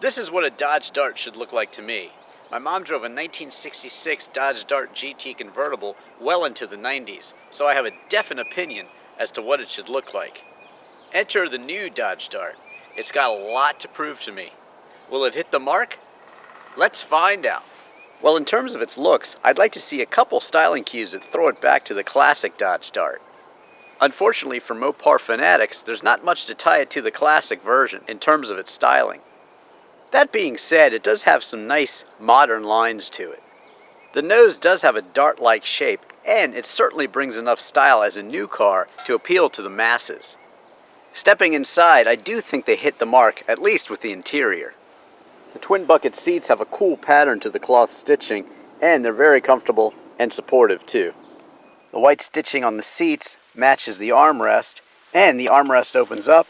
This is what a Dodge Dart should look like to me. My mom drove a 1966 Dodge Dart GT convertible well into the 90s, so I have a definite opinion as to what it should look like. Enter the new Dodge Dart. It's got a lot to prove to me. Will it hit the mark? Let's find out. Well, in terms of its looks, I'd like to see a couple styling cues that throw it back to the classic Dodge Dart. Unfortunately for Mopar fanatics, there's not much to tie it to the classic version in terms of its styling. That being said, it does have some nice modern lines to it. The nose does have a dart-like shape, and it certainly brings enough style as a new car to appeal to the masses. Stepping inside, I do think they hit the mark, at least with the interior. The twin bucket seats have a cool pattern to the cloth stitching, and they're very comfortable and supportive too. The white stitching on the seats matches the armrest, and the armrest opens up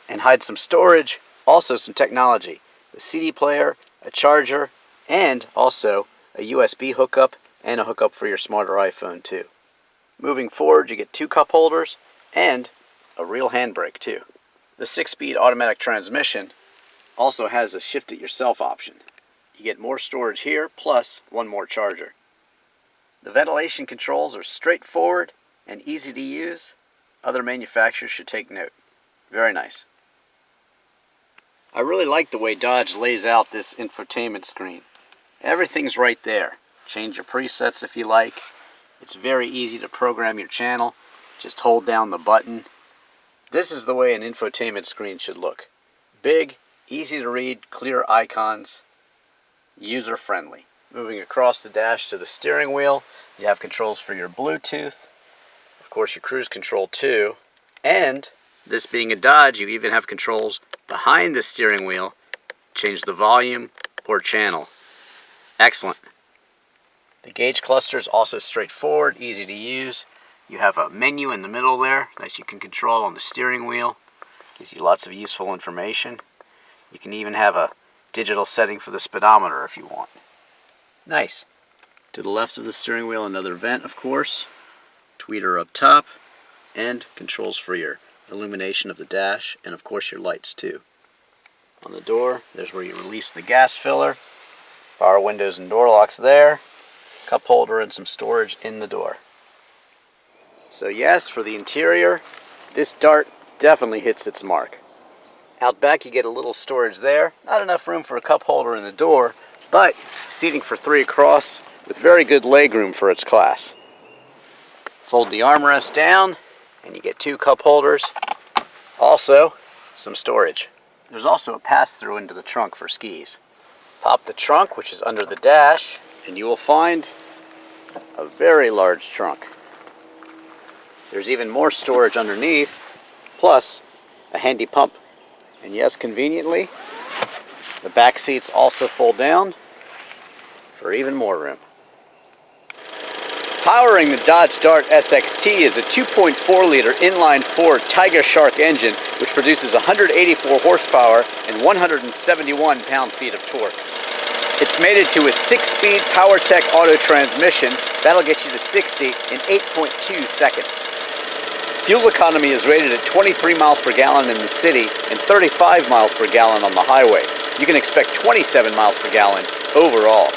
and hides some storage, also some technology. A CD player, a charger, and also a USB hookup and a hookup for your smarter iPhone too. Moving forward, you get two cup holders and a real handbrake too. The 6-speed automatic transmission also has a shift it yourself option. You get more storage here plus one more charger. The ventilation controls are straightforward and easy to use. Other manufacturers should take note. Very nice. I really like the way Dodge lays out this infotainment screen. Everything's right there. Change your presets if you like. It's very easy to program your channel. Just hold down the button. This is the way an infotainment screen should look. Big, easy to read, clear icons, user-friendly. Moving across the dash to the steering wheel, you have controls for your Bluetooth, of course your cruise control too, and this being a Dodge, you even have controls behind the steering wheel, change the volume or channel. Excellent. The gauge cluster is also straightforward, easy to use. You have a menu in the middle there that you can control on the steering wheel. Gives you lots of useful information. You can even have a digital setting for the speedometer if you want. Nice. To the left of the steering wheel, another vent, of course. Tweeter up top, and controls for your illumination of the dash, and of course your lights too. On the door, there's where you release the gas filler. Power windows and door locks there. Cup holder and some storage in the door. So yes, for the interior, this Dart definitely hits its mark. Out back you get a little storage there. Not enough room for a cup holder in the door, but seating for 3 across with very good legroom for its class. Fold the armrest down and you get 2 cup holders. Also, some storage. There's also a pass-through into the trunk for skis. Pop the trunk, which is under the dash, and you will find a very large trunk. There's even more storage underneath, plus a handy pump. And yes, conveniently, the back seats also fold down for even more room. Powering the Dodge Dart SXT is a 2.4-liter inline-4 Tiger Shark engine, which produces 184 horsepower and 171 pound-feet of torque. It's mated to a 6-speed PowerTech auto transmission that'll get you to 60 in 8.2 seconds. Fuel economy is rated at 23 miles per gallon in the city and 35 miles per gallon on the highway. You can expect 27 miles per gallon overall.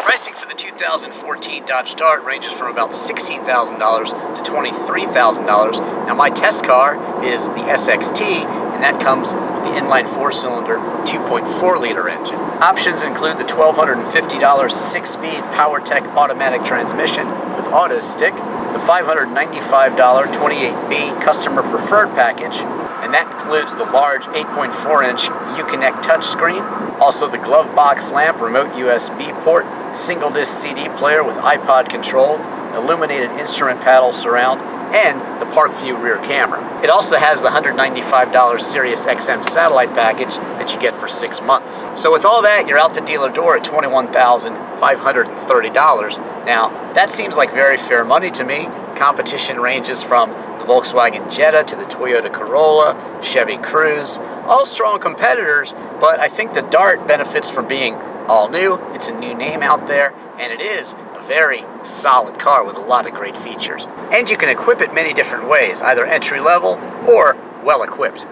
Pricing for the 2014 Dodge Dart ranges from about $16,000 to $23,000. Now my test car is the SXT, and that comes with the inline 4-cylinder 2.4-liter engine. Options include the $1,250 6-speed PowerTech automatic transmission with auto stick, the $595 28B customer preferred package, and that includes the large 8.4-inch Uconnect touchscreen, also the glove box lamp, remote USB port, single disc CD player with iPod control, illuminated instrument panel surround, and the Park View rear camera. It also has the $195 Sirius XM satellite package that you get for 6 months. So with all that, you're out the dealer door at $21,530. Now, that seems like very fair money to me. Competition ranges from the Volkswagen Jetta to the Toyota Corolla, Chevy Cruze, all strong competitors, but I think the Dart benefits from being all new. It's a new name out there, and it is a very solid car with a lot of great features. And you can equip it many different ways, either entry level or well equipped.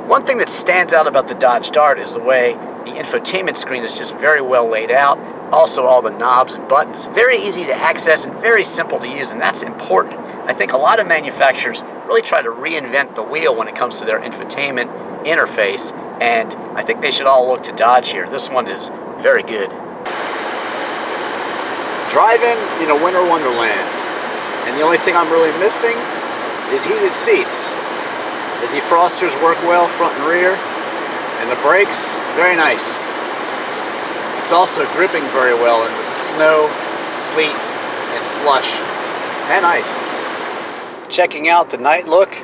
One thing that stands out about the Dodge Dart is the way the infotainment screen is just very well laid out. Also, all the knobs and buttons, very easy to access and very simple to use, and that's important. I think a lot of manufacturers really try to reinvent the wheel when it comes to their infotainment interface, and I think they should all look to Dodge here. This one is very good. Driving in a winter wonderland, and the only thing I'm really missing is heated seats. The defrosters work well front and rear, and the brakes, very nice. It's also gripping very well in the snow, sleet, and slush, and ice. Checking out the night look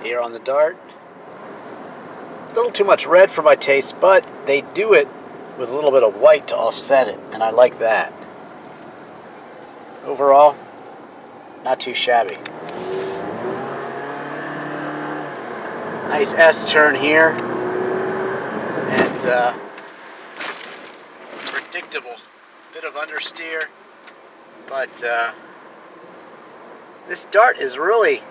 here on the Dart. A little too much red for my taste, but they do it with a little bit of white to offset it, and I like that. Overall, not too shabby. Nice S-turn here, and predictable bit of understeer, but this Dart is really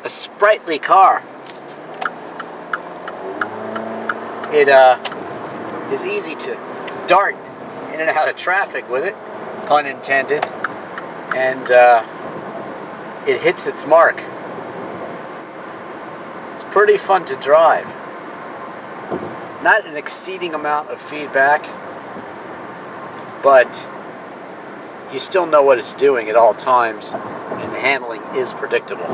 a sprightly car. It is easy to dart in and out of traffic with it, pun intended, and it hits its mark. It's pretty fun to drive. Not an exceeding amount of feedback, but you still know what it's doing at all times, and the handling is predictable.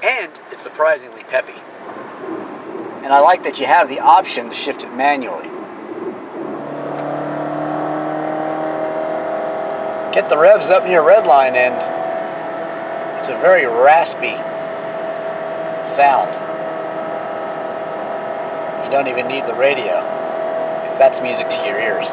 And it's surprisingly peppy. And I like that you have the option to shift it manually. Get the revs up near redline, and it's a very raspy sound. You don't even need the radio, because that's music to your ears.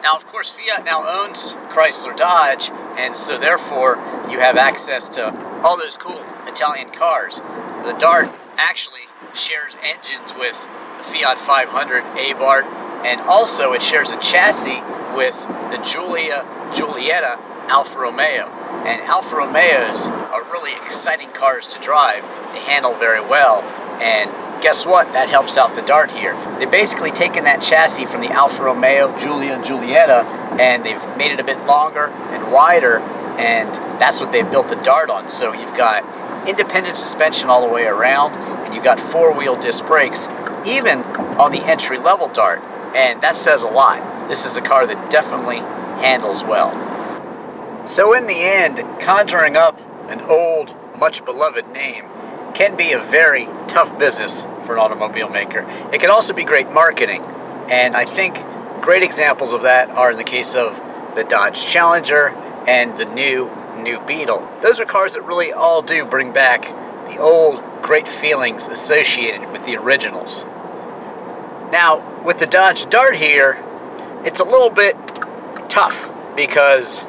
Now, of course, Fiat now owns Chrysler Dodge, and so therefore you have access to all those cool Italian cars. The Dart actually shares engines with the Fiat 500 Abarth, and also it shares a chassis with the Giulietta Alfa Romeo. And Alfa Romeos are really exciting cars to drive. They handle very well, and guess what? That helps out the Dart here. They've basically taken that chassis from the Alfa Romeo Giulietta, and they've made it a bit longer and wider, and that's what they've built the Dart on. So you've got independent suspension all the way around, and you've got four-wheel disc brakes, even on the entry-level Dart, and that says a lot. This is a car that definitely handles well. So in the end, conjuring up an old, much-beloved name can be a very tough business for an automobile maker. It can also be great marketing, and I think great examples of that are in the case of the Dodge Challenger and the new Beetle. Those are cars that really all do bring back the old great feelings associated with the originals. Now, with the Dodge Dart here, it's a little bit tough because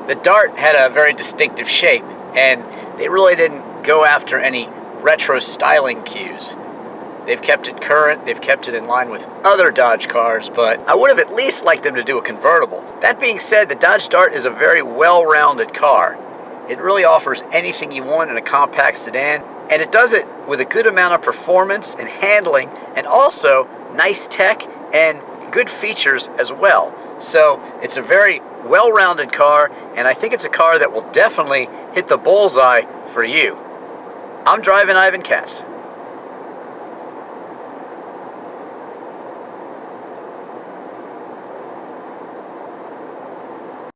the Dart had a very distinctive shape, and they really didn't go after any retro styling cues. They've kept it current, they've kept it in line with other Dodge cars, but I would have at least liked them to do a convertible. That being said, the Dodge Dart is a very well-rounded car. It really offers anything you want in a compact sedan, and it does it with a good amount of performance and handling, and also nice tech and good features as well. So it's a very well-rounded car, and I think it's a car that will definitely hit the bullseye for you. I'm Drivin' Ivan Katz.